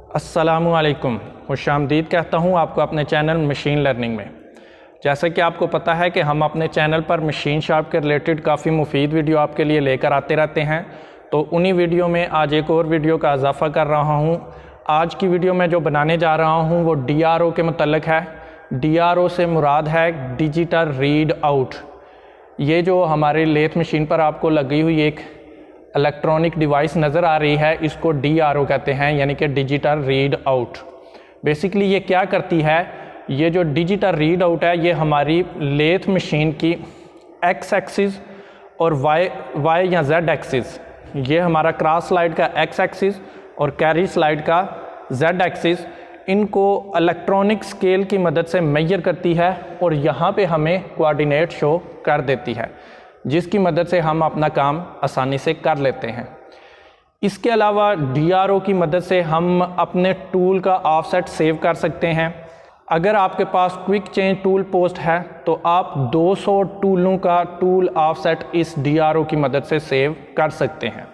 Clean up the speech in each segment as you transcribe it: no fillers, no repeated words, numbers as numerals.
अस्सलामुअलैकुम, खुशामदीद कहता हूँ आपको अपने चैनल मशीन लर्निंग में। जैसे कि आपको पता है कि हम अपने चैनल पर मशीन शॉप के रिलेटेड काफ़ी मुफीद वीडियो आपके लिए लेकर आते रहते हैं, तो उन्हीं वीडियो में आज एक और वीडियो का इजाफ़ा कर रहा हूँ। आज की वीडियो में जो बनाने जा रहा हूँ वो DRO के मुतल्लिक़ है। DRO से मुराद है डिजिटल रीड आउट। ये जो हमारे लेथ मशीन पर आपको लगी हुई एक इलेक्ट्रॉनिक डिवाइस नज़र आ रही है, इसको DRO कहते हैं, यानी कि डिजिटल रीड आउट। बेसिकली ये क्या करती है, ये जो डिजिटल रीड आउट है ये हमारी लेथ मशीन की एक्स एक्सिस और वाई या जेड एक्सिस, ये हमारा क्रॉस स्लाइड का एक्स एक्सिस और कैरी स्लाइड का जेड एक्सिस, इनको इलेक्ट्रॉनिक स्केल की मदद से मेजर करती है और यहाँ पे हमें कोऑर्डिनेट शो कर देती है, जिसकी मदद से हम अपना काम आसानी से कर लेते हैं। इसके अलावा DRO की मदद से हम अपने टूल का ऑफसेट सेव कर सकते हैं। अगर आपके पास क्विक चेंज टूल पोस्ट है तो आप 200 टूलों का टूल ऑफसेट इस DRO की मदद से सेव कर सकते हैं।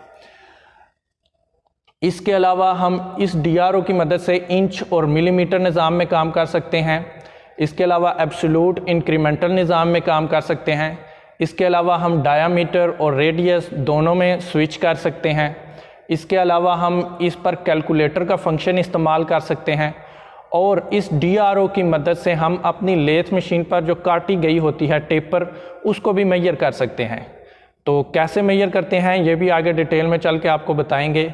इसके अलावा हम इस DRO की मदद से इंच और मिलीमीटर निज़ाम में काम कर सकते हैं। इसके अलावा एब्सोल्यूट इंक्रीमेंटल निज़ाम में काम कर सकते हैं। इसके अलावा हम डायामीटर और रेडियस दोनों में स्विच कर सकते हैं। इसके अलावा हम इस पर कैलकुलेटर का फंक्शन इस्तेमाल कर सकते हैं और इस DRO की मदद से हम अपनी लेथ मशीन पर जो काटी गई होती है टेपर, उसको भी मेजर कर सकते हैं। तो कैसे मेजर करते हैं ये भी आगे डिटेल में चल के आपको बताएंगे।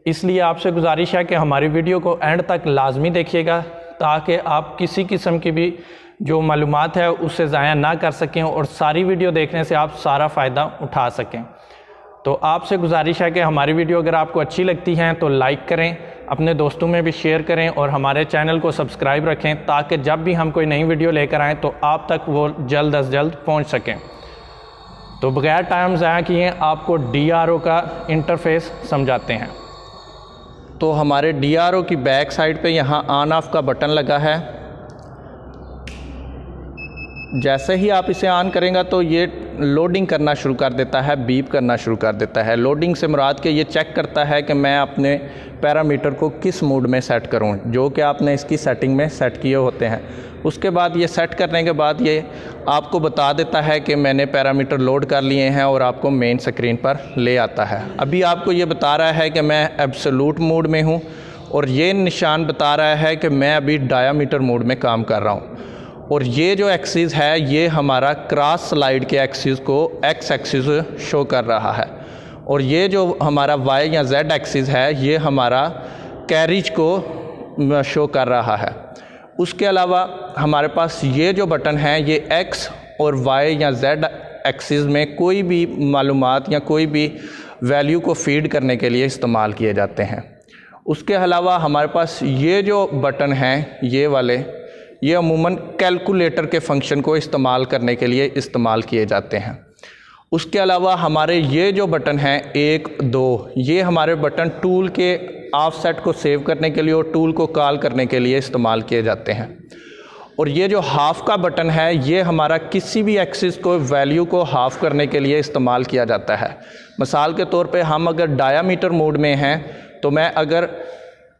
इसलिए आपसे गुजारिश है कि हमारी वीडियो को एंड तक लाजमी देखिएगा, ताकि आप किसी किस्म की भी जो मालूमात है उससे ज़ाया ना कर सकें और सारी वीडियो देखने से आप सारा फ़ायदा उठा सकें। तो आपसे गुजारिश है कि हमारी वीडियो अगर आपको अच्छी लगती हैं तो लाइक करें, अपने दोस्तों में भी शेयर करें और हमारे चैनल को सब्सक्राइब रखें, ताकि जब भी हम कोई नई वीडियो लेकर आएँ तो आप तक वो जल्द अज जल्द पहुँच सकें। तो बगैर टाइम ज़ाया किए आपको DRO का इंटरफेस समझाते हैं। तो हमारे DRO की बैक साइड पे यहाँ ऑन ऑफ का बटन लगा है। जैसे ही आप इसे ऑन करेंगे तो ये लोडिंग करना शुरू कर देता है, बीप करना शुरू कर देता है। लोडिंग से मुराद के ये चेक करता है कि मैं अपने पैरामीटर को किस मोड में सेट करूं, जो कि आपने इसकी सेटिंग में सेट किए होते हैं। उसके बाद ये सेट करने के बाद ये आपको बता देता है कि मैंने पैरामीटर लोड कर लिए हैं और आपको मेन स्क्रीन पर ले आता है। अभी आपको ये बता रहा है कि मैं एब्सोल्यूट मोड में हूँ और ये निशान बता रहा है कि मैं अभी डायामीटर मोड में काम कर रहा हूँ। और ये जो एक्सिस है ये हमारा क्रॉस स्लाइड के एक्सिस को एक्स एक्सिस शो कर रहा है और ये जो हमारा वाई या जेड एक्सिस है ये हमारा कैरिज को शो कर रहा है। उसके अलावा हमारे पास ये जो बटन है ये एक्स और वाई या जेड एक्सिस में कोई भी मालूमात या कोई भी वैल्यू को फीड करने के लिए इस्तेमाल किए जाते हैं। उसके अलावा हमारे पास ये जो बटन हैं ये वाले, ये अमूमन कैलकुलेटर के फंक्शन को इस्तेमाल करने के लिए इस्तेमाल किए जाते हैं। उसके अलावा हमारे ये जो बटन हैं 1, 2, ये हमारे बटन टूल के ऑफसेट को सेव करने के लिए और टूल को कॉल करने के लिए इस्तेमाल किए जाते हैं। और ये जो हाफ़ का बटन है ये हमारा किसी भी एक्सिस को वैल्यू को हाफ़ करने के लिए इस्तेमाल किया जाता है। मिसाल के तौर पे हम अगर डायामीटर मोड में हैं तो मैं अगर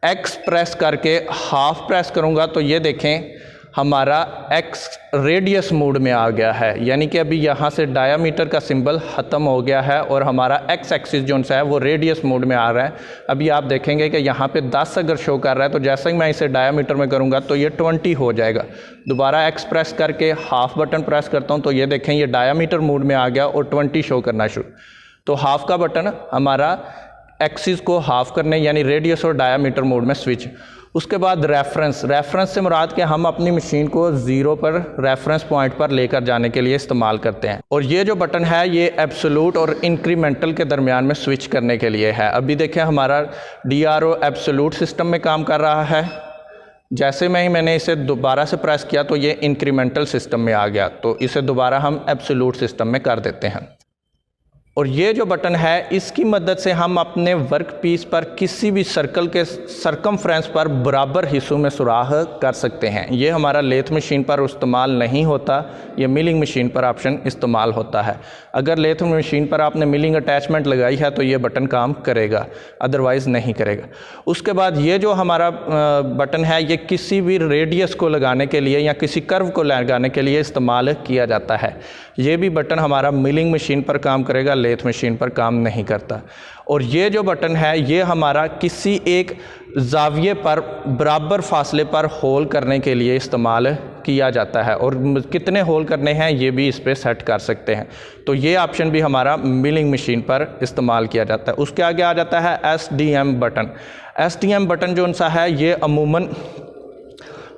एक्स प्रेस करके हाफ़ प्रेस करूँगा तो ये देखें हमारा एक्स रेडियस मोड में आ गया है, यानी कि अभी यहाँ से डायामीटर का सिंबल ख़त्म हो गया है और हमारा एक्स एक्सिस जो है वो रेडियस मोड में आ रहा है। अभी आप देखेंगे कि यहाँ पे 10 अगर शो कर रहा है तो जैसे ही मैं इसे डायामीटर में करूँगा तो ये 20 हो जाएगा। दोबारा एक्स प्रेस करके हाफ़ बटन प्रेस करता हूँ तो ये देखें ये डायामीटर मोड में आ गया और 20 शो करना शुरू। तो हाफ़ का बटन हमारा एक्सिस को हाफ़ करने यानी रेडियस और डायामीटर मोड में स्विच। उसके बाद रेफरेंस से मुराद के हम अपनी मशीन को 0 पर रेफरेंस पॉइंट पर लेकर जाने के लिए इस्तेमाल करते हैं। और ये जो बटन है ये एब्सोल्यूट और इंक्रीमेंटल के दरमियान में स्विच करने के लिए है। अभी देखें हमारा DRO एब्सोल्यूट सिस्टम में काम कर रहा है। जैसे मैंने इसे दोबारा से प्रेस किया तो ये इंक्रीमेंटल सिस्टम में आ गया, तो इसे दोबारा हम एब्सोल्यूट सिस्टम में कर देते हैं। और ये जो बटन है इसकी मदद से हम अपने वर्क पीस पर किसी भी सर्कल के सरकमफ्रेंस पर बराबर हिस्सों में सुराख कर सकते हैं। ये हमारा लेथ मशीन पर इस्तेमाल नहीं होता, ये मिलिंग मशीन पर ऑप्शन इस्तेमाल होता है। अगर लेथ मशीन पर आपने मिलिंग अटैचमेंट लगाई है तो ये बटन काम करेगा, अदरवाइज़ नहीं करेगा। उसके बाद ये जो हमारा बटन है ये किसी भी रेडियस को लगाने के लिए या किसी कर्व को लगाने के लिए इस्तेमाल किया जाता है। ये भी बटन हमारा मिलिंग मशीन पर काम करेगा, लेथ मशीन पर काम नहीं करता। और ये जो बटन है ये हमारा किसी एक जाविये पर बराबर फासले पर होल करने के लिए इस्तेमाल किया जाता है, और कितने होल करने हैं ये भी इस पर सेट कर सकते हैं। तो ये ऑप्शन भी हमारा मिलिंग मशीन पर इस्तेमाल किया जाता है। उसके आगे आ जाता है SDM बटन। SDM बटन जो सा है ये अमूमन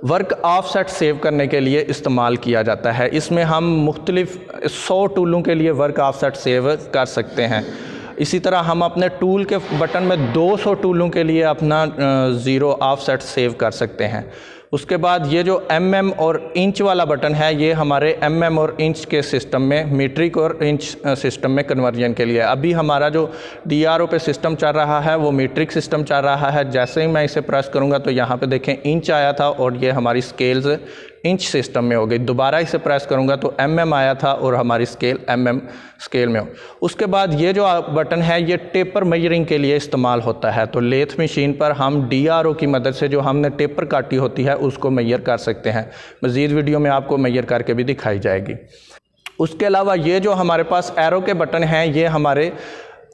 वर्क ऑफसेट सेव करने के लिए इस्तेमाल किया जाता है। इसमें हम मुख्तलिफ 100 टूलों के लिए वर्क ऑफसेट सेव कर सकते हैं। इसी तरह हम अपने टूल के बटन में 200 टूलों के लिए अपना ज़ीरो ऑफसेट सेव कर सकते हैं। उसके बाद ये जो mm और इंच वाला बटन है ये हमारे mm और इंच के सिस्टम में, मीट्रिक और इंच सिस्टम में कन्वर्जन के लिए। अभी हमारा जो DRO पे सिस्टम चल रहा है वो मीट्रिक सिस्टम चल रहा है। जैसे ही मैं इसे प्रेस करूँगा तो यहाँ पे देखें इंच आया था और ये हमारी स्केल्स इंच सिस्टम में हो गई। दोबारा इसे प्रेस करूँगा तो mm आया था और हमारी स्केल mm स्केल में हो। उसके बाद ये जो बटन है ये टेपर मेजरिंग के लिए इस्तेमाल होता है। तो लेथ मशीन पर हम DRO की मदद से जो हमने टेपर काटी होती है उसको मेजर कर सकते हैं। मज़ीद वीडियो में आपको मेजर करके भी दिखाई जाएगी। उसके अलावा ये जो हमारे पास एरो के बटन हैं ये हमारे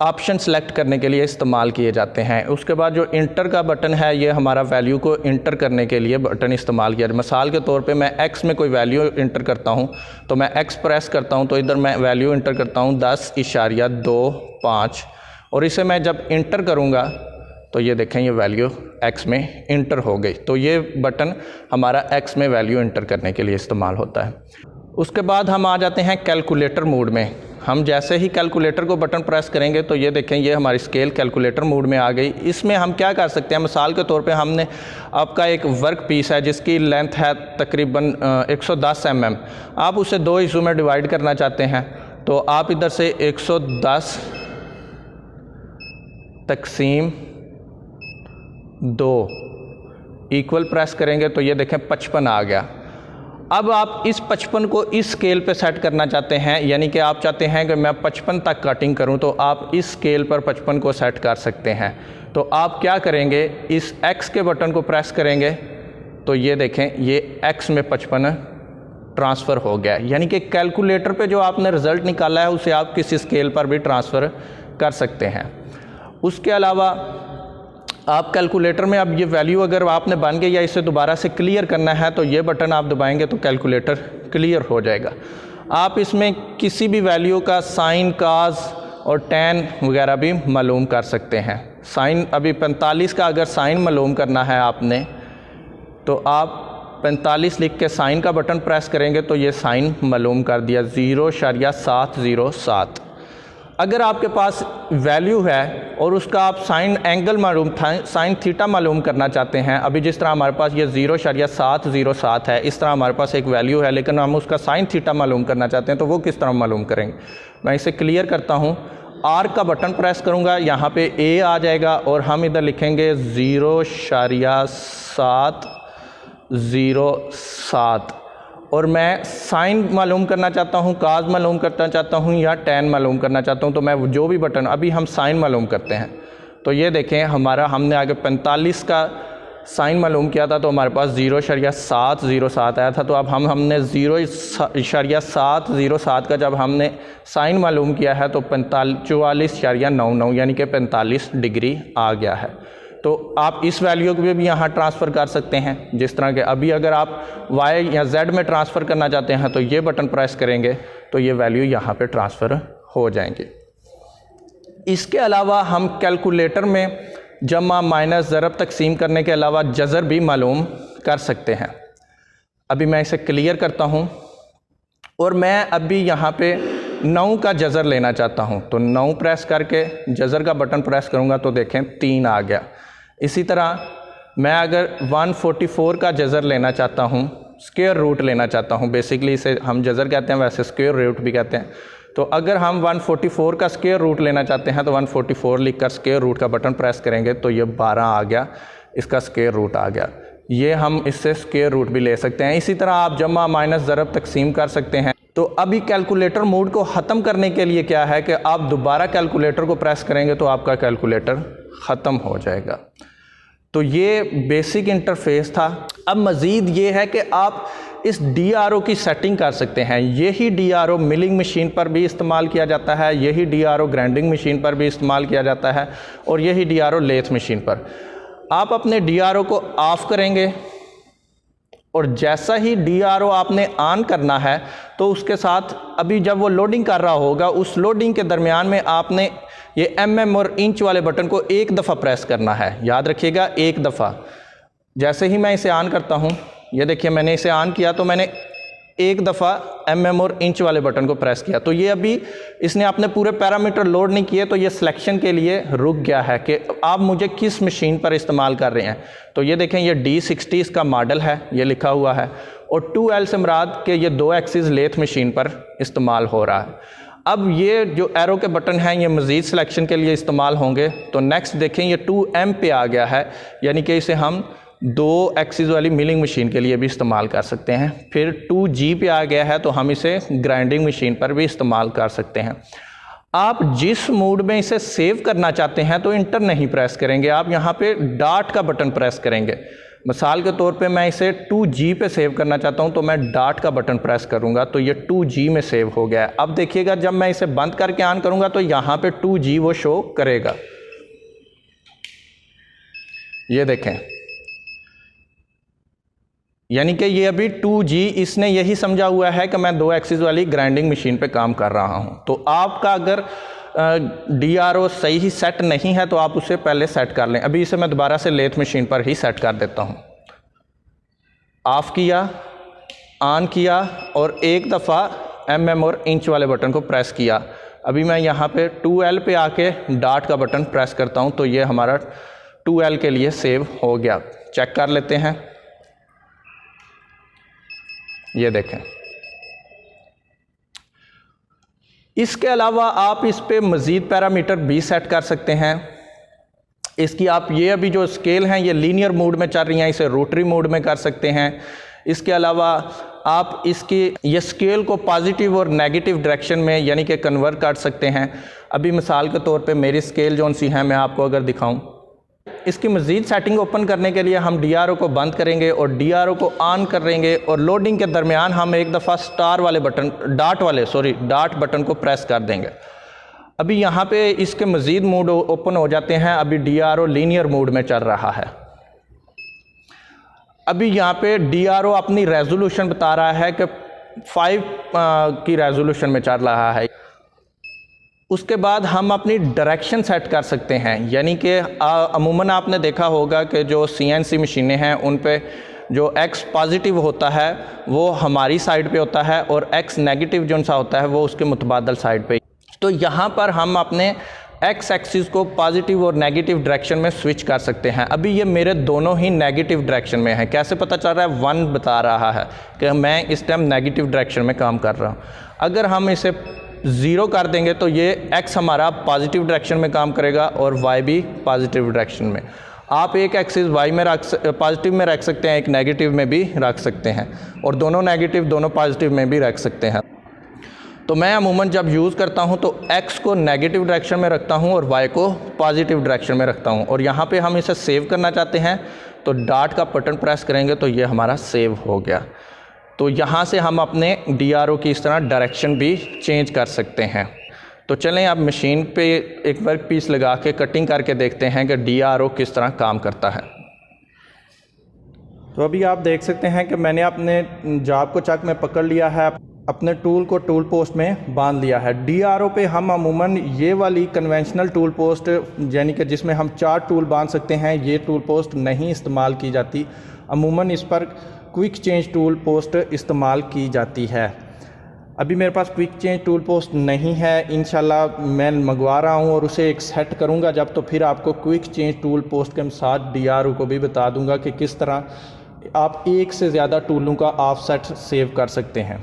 ऑप्शन सेलेक्ट करने के लिए इस्तेमाल किए जाते हैं। उसके बाद जो इंटर का बटन है ये हमारा वैल्यू को इंटर करने के लिए बटन इस्तेमाल किया। मिसाल के तौर पे मैं x में कोई वैल्यू इंटर करता हूँ तो मैं x प्रेस करता हूँ तो इधर मैं वैल्यू इंटर करता हूँ 10.25 और इसे मैं जब इंटर करूँगा तो ये देखें ये वैल्यू x में इंटर हो गई। तो ये बटन हमारा x में वैल्यू इंटर करने के लिए इस्तेमाल होता है। उसके बाद हम आ जाते हैं कैलकुलेटर मोड में। हम जैसे ही कैलकुलेटर को बटन प्रेस करेंगे तो ये देखें ये हमारी स्केल कैलकुलेटर मोड में आ गई। इसमें हम क्या कर सकते हैं, मिसाल के तौर पे हमने आपका एक वर्क पीस है जिसकी लेंथ है तकरीबन 110 mm। आप उसे 2 हिस्सों में डिवाइड करना चाहते हैं तो आप इधर से 110 तकसीम 2 इक्वल प्रेस करेंगे तो ये देखें 55 आ गया। अब आप इस 55 को इस स्केल पे सेट करना चाहते हैं, यानी कि आप चाहते हैं कि मैं 55 तक कटिंग करूं तो आप इस स्केल पर 55 को सेट कर सकते हैं। तो आप क्या करेंगे, इस X के बटन को प्रेस करेंगे तो ये देखें ये X में 55 ट्रांसफ़र हो गया। यानी कि कैलकुलेटर पे जो आपने रिज़ल्ट निकाला है उसे आप किसी स्केल पर भी ट्रांसफ़र कर सकते हैं। उसके अलावा आप कैलकुलेटर में अब ये वैल्यू अगर आपने बन गई या इसे दोबारा से क्लियर करना है तो ये बटन आप दबाएंगे तो कैलकुलेटर क्लियर हो जाएगा। आप इसमें किसी भी वैल्यू का साइन, काज और टैन वगैरह भी मालूम कर सकते हैं। साइन अभी 45 का अगर साइन मालूम करना है आपने तो आप 45 लिख के साइन का बटन प्रेस करेंगे तो ये साइन मालूम कर दिया 0.707। अगर आपके पास वैल्यू है और उसका आप साइन एंगल मालूम था, साइन थीटा मालूम करना चाहते हैं, अभी जिस तरह हमारे पास ये 0.707 है, इस तरह हमारे पास एक वैल्यू है लेकिन हम उसका साइन थीटा मालूम करना चाहते हैं तो वो किस तरह मालूम करेंगे। मैं इसे क्लियर करता हूँ, आर का बटन प्रेस करूँगा, यहाँ पे ए आ जाएगा और हम इधर लिखेंगे 0.707 और मैं साइन मालूम करना चाहता हूँ, काज मालूम करना चाहता हूँ या टैन मालूम करना चाहता हूँ। तो मैं जो भी बटन, अभी हम साइन मालूम करते हैं तो ये देखें हमारा, हमने आगे 45 का साइन मालूम किया था तो हमारे पास 0.707 आया था। तो अब हमने 0.707 का जब हमने साइन मालूम किया है तो 44.99 यानी कि 45 डिग्री आ गया है। तो आप इस वैल्यू को भी यहाँ ट्रांसफ़र कर सकते हैं। जिस तरह के अभी अगर आप Y या Z में ट्रांसफ़र करना चाहते हैं तो ये बटन प्रेस करेंगे तो ये वैल्यू यहाँ पे ट्रांसफ़र हो जाएंगे। इसके अलावा हम कैलकुलेटर में जमा, माइनस, ज़रब, तकसीम करने के अलावा जज़र भी मालूम कर सकते हैं। अभी मैं इसे क्लियर करता हूँ और मैं अभी यहाँ पे 9 का जज़र लेना चाहता हूँ तो 9 प्रेस करके जज़र का बटन प्रेस करूँगा तो देखें 3 आ गया। इसी तरह मैं अगर 144 का जज़र लेना चाहता हूँ, स्क्वायर रूट लेना चाहता हूँ, बेसिकली इसे हम जज़र कहते हैं, वैसे स्क्वायर रूट भी कहते हैं, तो अगर हम 144 का स्क्वायर रूट लेना चाहते हैं तो 144 लिखकर स्क्वायर रूट का बटन प्रेस करेंगे तो ये 12 आ गया, इसका स्क्वायर रूट आ गया। ये हम इससे स्क्वायर रूट भी ले सकते हैं। इसी तरह आप जमा माइनस ज़रब तकसीम कर सकते हैं। तो अभी कैलकुलेटर मोड को ख़त्म करने के लिए क्या है कि आप दोबारा कैलकुलेटर को प्रेस करेंगे तो आपका कैलकुलेटर ख़त्म हो जाएगा। तो ये बेसिक इंटरफेस था। अब मज़ीद ये है कि आप इस DRO की सेटिंग कर सकते हैं। यही DRO मिलिंग मशीन पर भी इस्तेमाल किया जाता है, यही DRO ग्राइंडिंग मशीन पर भी इस्तेमाल किया जाता है और यही DRO लेथ मशीन पर। आप अपने DRO को ऑफ़ करेंगे और जैसा ही DRO आपने ऑन करना है तो उसके साथ अभी जब वो लोडिंग कर रहा होगा, उस लोडिंग के दरमियान में आपने ये mm और इंच वाले बटन को एक दफ़ा प्रेस करना है। याद रखिएगा, एक दफ़ा। जैसे ही मैं इसे ऑन करता हूँ, ये देखिए मैंने इसे ऑन किया तो मैंने एक दफ़ा mm और इंच वाले बटन को प्रेस किया। तो ये अभी इसने अपने पूरे पैरामीटर लोड नहीं किए, तो ये सिलेक्शन के लिए रुक गया है कि आप मुझे किस मशीन पर इस्तेमाल कर रहे हैं। तो ये देखें, ये D60 इसका मॉडल है, ये लिखा हुआ है, और 2L से मुराद के ये 2 एक्सिस लेथ मशीन पर इस्तेमाल हो रहा है। अब ये जो एरो के बटन हैं ये मज़ीद सिलेक्शन के लिए इस्तेमाल होंगे। तो नेक्स्ट देखें, ये 2M पे आ gया है, यानी कि इसे हम 2 एक्सिस वाली मिलिंग मशीन के लिए भी इस्तेमाल कर सकते हैं। फिर 2G पे आ गया है तो हम इसे ग्राइंडिंग मशीन पर भी इस्तेमाल कर सकते हैं। आप जिस मोड में इसे सेव करना चाहते हैं तो इंटर नहीं प्रेस करेंगे, आप यहाँ पे डॉट का बटन प्रेस करेंगे। मिसाल के तौर पे मैं इसे 2G पे सेव करना चाहता हूँ तो मैं डॉट का बटन प्रेस करूँगा तो ये 2G में सेव हो गया है। अब देखिएगा, जब मैं इसे बंद करके ऑन करूँगा तो यहाँ पे 2G वो शो करेगा। ये देखें, यानी कि ये अभी 2G इसने यही समझा हुआ है कि मैं 2 एक्सिस वाली ग्राइंडिंग मशीन पे काम कर रहा हूँ। तो आपका अगर DRO सही ही सेट नहीं है तो आप उसे पहले सेट कर लें। अभी इसे मैं दोबारा से लेथ मशीन पर ही सेट कर देता हूँ। ऑफ किया, ऑन किया और एक दफ़ा mm और इंच वाले बटन को प्रेस किया। अभी मैं यहाँ पे 2L पे आके डॉट का बटन प्रेस करता हूँ तो ये हमारा 2L के लिए सेव हो गया। चेक कर लेते हैं, ये देखें। इसके अलावा आप इस पे मज़ीद पैरामीटर भी सेट कर सकते हैं। इसकी आप ये अभी जो स्केल हैं ये लीनियर मोड में चल रही हैं, इसे रोटरी मोड में कर सकते हैं। इसके अलावा आप इसकी ये स्केल को पॉजिटिव और नेगेटिव डायरेक्शन में यानी कि कन्वर्ट कर सकते हैं। अभी मिसाल के तौर पे मेरी स्केल जौन सी है मैं आपको अगर दिखाऊं, इसकी मज़ीद सेटिंग ओपन करने के लिए हम DRO को बंद करेंगे और DRO को ऑन करेंगे और लोडिंग के दरमियान हम एक दफ़ा स्टार वाले बटन डॉट बटन को प्रेस कर देंगे। अभी यहाँ पे इसके मज़ीद मोड ओपन हो जाते हैं। अभी DRO लीनियर मोड में चल रहा है। अभी यहाँ पे DRO अपनी रेजोल्यूशन बता रहा है कि 5 की रेजोल्यूशन में चल रहा है। उसके बाद हम अपनी डायरेक्शन सेट कर सकते हैं, यानी कि अमूमन आपने देखा होगा कि जो CNC मशीनें हैं उन पे जो X पॉजिटिव होता है वो हमारी साइड पे होता है और X नेगेटिव जो सा होता है वो उसके मुतबादल साइड पे। तो यहाँ पर हम अपने X एक्सिस को पॉजिटिव और नेगेटिव डायरेक्शन में स्विच कर सकते हैं। अभी ये मेरे दोनों ही नेगेटिव डायरेक्शन में है। कैसे पता चल रहा है? 1 बता रहा है कि मैं इस टाइम नेगेटिव डायरेक्शन में काम कर रहा हूँ। अगर हम इसे 0 कर देंगे तो ये X हमारा पॉजिटिव डायरेक्शन में काम करेगा और Y भी पॉजिटिव डायरेक्शन में। आप एक एक्सिस Y में पॉजिटिव में रख सकते हैं, एक नेगेटिव में भी रख सकते हैं और दोनों नेगेटिव दोनों पॉजिटिव में भी रख सकते हैं। तो मैं अमूमन जब यूज़ करता हूं तो X को नेगेटिव डायरेक्शन में रखता हूं और Y को पॉजिटिव डायरेक्शन में रखता हूं। और यहाँ पे हम इसे सेव करना चाहते हैं तो डॉट का बटन प्रेस करेंगे तो ये हमारा सेव हो गया। तो यहाँ से हम अपने DRO की इस तरह डायरेक्शन भी चेंज कर सकते हैं। तो चलें अब मशीन पे एक वर्क पीस लगा के कटिंग करके देखते हैं कि DRO किस तरह काम करता है। तो अभी आप देख सकते हैं कि मैंने अपने जॉब को चक में पकड़ लिया है, अपने टूल को टूल पोस्ट में बांध लिया है। DRO पे हम अमूमन ये वाली कन्वेंशनल टूल पोस्ट यानी कि जिसमें हम 4 टूल बांध सकते हैं, ये टूल पोस्ट नहीं इस्तेमाल की जाती। अमूमन इस पर क्विक चेंज टूल पोस्ट इस्तेमाल की जाती है। अभी मेरे पास क्विक चेंज टूल पोस्ट नहीं है, इंशाल्लाह मैं मंगवा रहा हूँ और उसे एक सेट करूँगा जब, तो फिर आपको क्विक चेंज टूल पोस्ट के साथ DRO को भी बता दूँगा कि किस तरह आप एक से ज़्यादा टूलों का ऑफसेट सेव कर सकते हैं।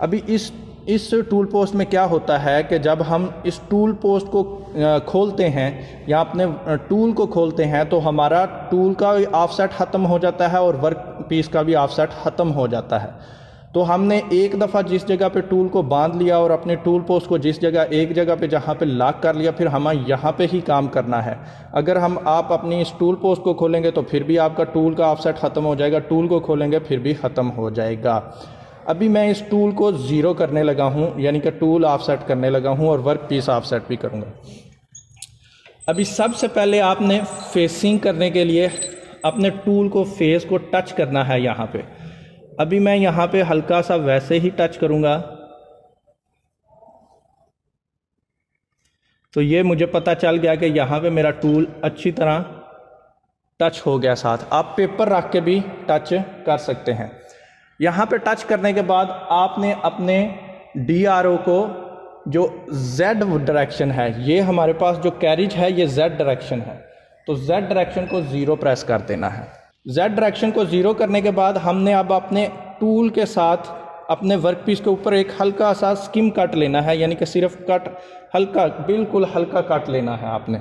अभी इस इस टूल पोस्ट में क्या होता है कि जब हम इस टूल पोस्ट को खोलते हैं या अपने टूल को खोलते हैं तो हमारा टूल का ऑफसेट ख़त्म हो जाता है और वर्क पीस का भी ऑफसेट ख़त्म हो जाता है। तो हमने एक दफ़ा जिस जगह पे टूल को बांध लिया और अपने टूल पोस्ट को जिस जगह एक जगह पे जहाँ पे लॉक कर लिया, फिर हमें यहाँ पे ही काम करना है। अगर आप अपनी इस टूल पोस्ट को खोलेंगे तो फिर भी आपका टूल का ऑफसेट ख़त्म हो जाएगा, टूल को खोलेंगे फिर भी ख़त्म हो जाएगा। अभी मैं इस टूल को ज़ीरो करने लगा हूँ, यानी कि टूल ऑफसेट करने लगा हूँ और वर्क पीस ऑफसेट भी करूँगा। अभी सबसे पहले आपने फेसिंग करने के लिए अपने टूल को फेस को टच करना है यहाँ पे। अभी मैं यहाँ पे हल्का सा वैसे ही टच करूँगा तो ये मुझे पता चल गया कि यहाँ पे मेरा टूल अच्छी तरह टच हो गया साथ। आप पेपर रख के भी टच कर सकते हैं। यहाँ पे टच करने के बाद आपने अपने DRO को जो Z डायरेक्शन है, ये हमारे पास जो कैरिज है ये Z डायरेक्शन है, तो Z डायरेक्शन को 0 प्रेस कर देना है। Z डायरेक्शन को 0 करने के बाद हमने अब अपने टूल के साथ अपने वर्कपीस के ऊपर एक हल्का सा स्किम कट लेना है, यानी कि सिर्फ कट हल्का, बिल्कुल हल्का कट लेना है आपने।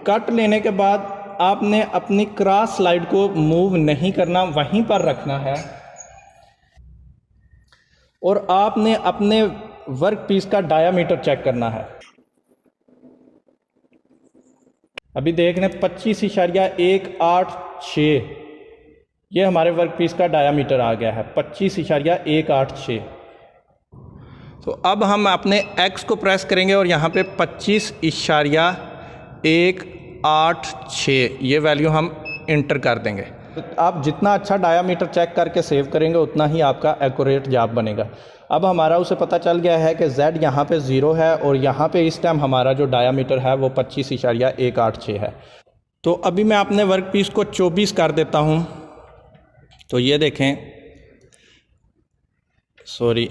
कट लेने के बाद आपने अपनी क्रॉस स्लाइड को मूव नहीं करना, वहीं पर रखना है और आपने अपने वर्कपीस का डायामीटर चेक करना है। अभी देख रहे हैं 25.186, ये हमारे वर्कपीस का डायामीटर आ गया है 25.186। तो अब हम अपने X को प्रेस करेंगे और यहाँ पे 25.186 ये वैल्यू हम इंटर कर देंगे। आप जितना अच्छा डायामीटर चेक करके सेव करेंगे उतना ही आपका एक्यूरेट जॉब बनेगा। अब हमारा उसे पता चल गया है कि Z यहाँ पे 0 है और यहाँ पे इस टाइम हमारा जो डायामीटर है वो 25.186 है। तो अभी मैं अपने वर्कपीस को 24 कर देता हूँ। तो ये देखें, सॉरी,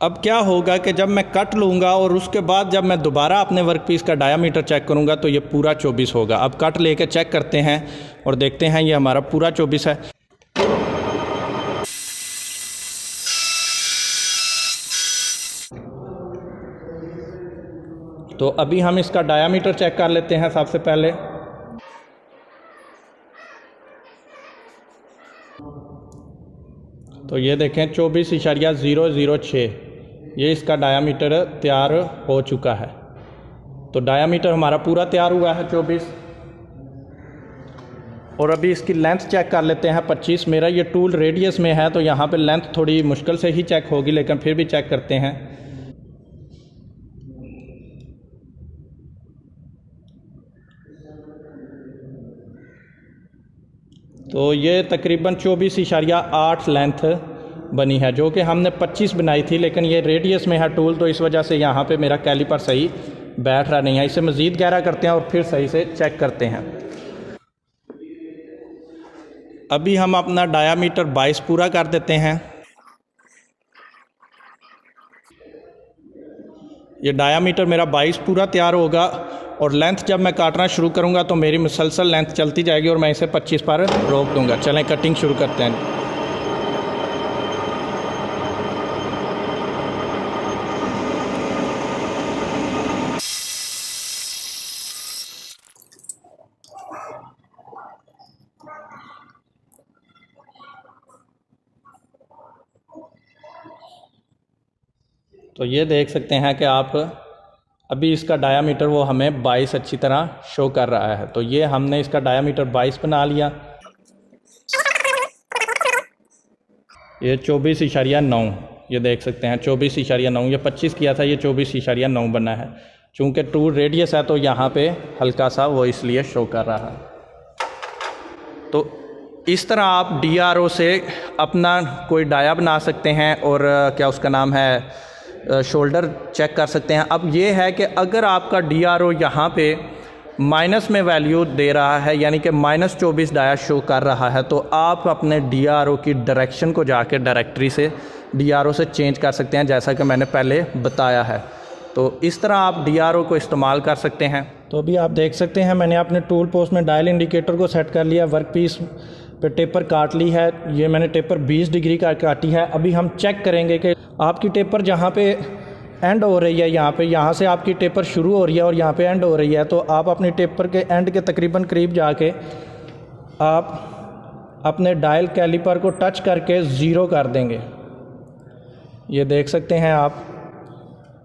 अब क्या होगा कि जब मैं कट लूँगा और उसके बाद जब मैं दोबारा अपने वर्कपीस का डायामीटर चेक करूँगा तो ये पूरा 24 होगा। अब कट लेके चेक करते हैं और देखते हैं, ये हमारा पूरा 24 है। तो अभी हम इसका डायामीटर चेक कर लेते हैं सबसे पहले। तो ये देखें 24.006 ये इसका डायामीटर तैयार हो चुका है। तो डायामीटर हमारा पूरा तैयार हुआ है 24। और अभी इसकी लेंथ चेक कर लेते हैं 25। मेरा ये टूल रेडियस में है तो यहाँ पे लेंथ थोड़ी मुश्किल से ही चेक होगी, लेकिन फिर भी चेक करते हैं। तो ये तकरीबन 24.8 लेंथ बनी है, जो कि हमने 25 बनाई थी, लेकिन ये रेडियस में है टूल तो इस वजह से यहाँ पे मेरा कैलिपर सही बैठ रहा नहीं है। इसे मज़ीद गहरा करते हैं और फिर सही से चेक करते हैं। अभी हम अपना डायामीटर 22 पूरा कर देते हैं। ये डायामीटर मेरा 22 पूरा तैयार होगा और लेंथ जब मैं काटना शुरू करूंगा तो मेरी मुसलसल लेंथ चलती जाएगी और मैं इसे 25 पर रोक दूंगा। चलें कटिंग शुरू करते हैं। तो ये देख सकते हैं कि आप अभी इसका डायामीटर वो हमें 22 अच्छी तरह शो कर रहा है। तो ये हमने इसका डायामीटर 22 बना लिया। ये 24.9 ये देख सकते हैं 24.9, ये 25 किया था, ये 24.9 बना है। चूँकि टूल रेडियस है तो यहाँ पे हल्का सा वो इसलिए शो कर रहा है। तो इस तरह आप DRO से अपना कोई डाया बना सकते हैं और क्या उसका नाम है शोल्डर चेक कर सकते हैं। अब ये है कि अगर आपका DRO यहाँ पे माइनस में वैल्यू दे रहा है, यानी कि -24 डाया शो कर रहा है, तो आप अपने DRO की डायरेक्शन को जाके डायरेक्टरी से DRO से चेंज कर सकते हैं, जैसा कि मैंने पहले बताया है। तो इस तरह आप DRO को इस्तेमाल कर सकते हैं। तो अभी आप देख सकते हैं मैंने अपने टूल पोस्ट में डायल इंडिकेटर को सेट कर लिया, वर्क पीस पे टेपर काट ली है। ये मैंने टेपर 20 डिग्री का काटी है। अभी हम चेक करेंगे कि आपकी टेपर जहाँ पे एंड हो रही है, यहाँ से आपकी टेपर शुरू हो रही है और यहाँ पे एंड हो रही है, तो आप अपनी टेपर के एंड के तकरीबन करीब जाके आप अपने डायल कैलिपर को टच करके ज़ीरो कर देंगे। ये देख सकते हैं आप,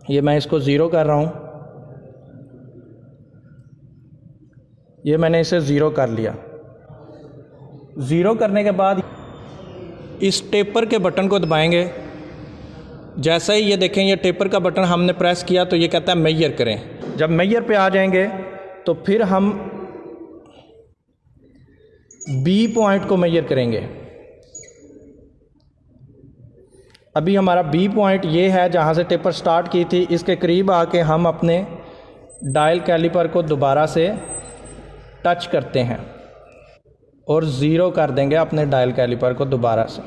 ये मैं इसको ज़ीरो कर रहा हूँ। ये मैंने इसे ज़ीरो कर लिया। ज़ीरो करने के बाद इस टेपर के बटन को दबाएंगे। जैसे ही ये देखें ये टेपर का बटन हमने प्रेस किया तो ये कहता है मेजर करें। जब मेजर पे आ जाएंगे तो फिर हम बी पॉइंट को मेजर करेंगे। अभी हमारा बी पॉइंट ये है जहाँ से टेपर स्टार्ट की थी, इसके करीब आके हम अपने डायल कैलिपर को दोबारा से टच करते हैं और ज़ीरो कर देंगे अपने डायल कैलिपर को दोबारा से।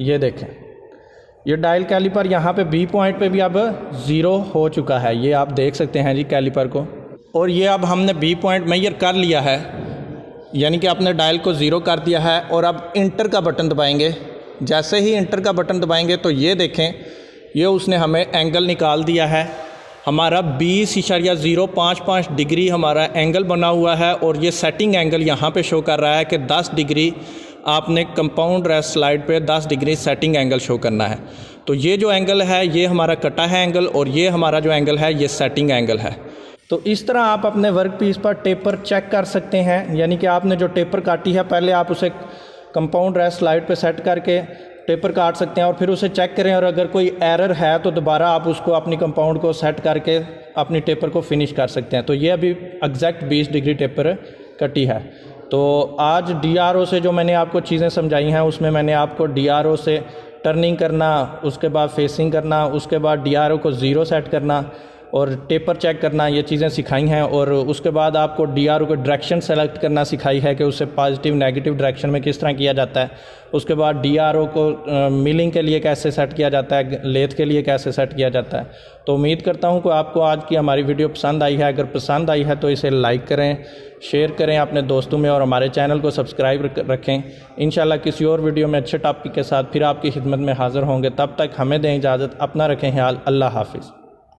ये देखें ये डायल कैलिपर यहाँ पे बी पॉइंट पे भी अब ज़ीरो हो चुका है, ये आप देख सकते हैं जी कैलिपर को। और ये अब हमने बी पॉइंट मेजर कर लिया है, यानी कि आपने डायल को ज़ीरो कर दिया है। और अब इंटर का बटन दबाएंगे। जैसे ही इंटर का बटन दबाएंगे तो ये देखें ये उसने हमें एंगल निकाल दिया है। हमारा 20.055 डिग्री हमारा एंगल बना हुआ है और ये सेटिंग एंगल यहाँ पे शो कर रहा है कि 10 डिग्री आपने कंपाउंड रेस्ट स्लाइड पे 10 डिग्री सेटिंग एंगल शो करना है। तो ये जो एंगल है ये हमारा कटा है एंगल और ये हमारा जो एंगल है ये सेटिंग एंगल है। तो इस तरह आप अपने वर्क पीस पर टेपर चेक कर सकते हैं, यानी कि आपने जो टेपर काटी है पहले आप उसे कंपाउंड रेस्ट स्लाइड पे सेट करके टेपर काट सकते हैं और फिर उसे चेक करें, और अगर कोई एरर है तो दोबारा आप उसको अपनी कंपाउंड को सेट करके अपनी टेपर को फिनिश कर सकते हैं। तो ये अभी एग्जैक्ट 20 डिग्री टेपर कटी है। तो आज DRO से जो मैंने आपको चीज़ें समझाई हैं उसमें मैंने आपको DRO से टर्निंग करना, उसके बाद फेसिंग करना, उसके बाद DRO को ज़ीरो सेट करना और टेपर चेक करना, ये चीज़ें सिखाई हैं। और उसके बाद आपको DRO को डायरेक्शन सेलेक्ट करना सिखाई है कि उसे पॉजिटिव नेगेटिव डायरेक्शन में किस तरह किया जाता है। उसके बाद DRO को मिलिंग के लिए कैसे सेट किया जाता है, लेथ के लिए कैसे सेट किया जाता है। तो उम्मीद करता हूँ कि आपको आज की हमारी वीडियो पसंद आई है। अगर पसंद आई है तो इसे लाइक करें, शेयर करें अपने दोस्तों में और हमारे चैनल को सब्सक्राइब रखें। इंशाल्लाह किसी और वीडियो में अच्छे टॉपिक के साथ फिर आपकी खिदमत में हाज़िर होंगे। तब तक हमें दें इजाज़त, अपना रखें ख्याल। अल्लाह हाफिज़।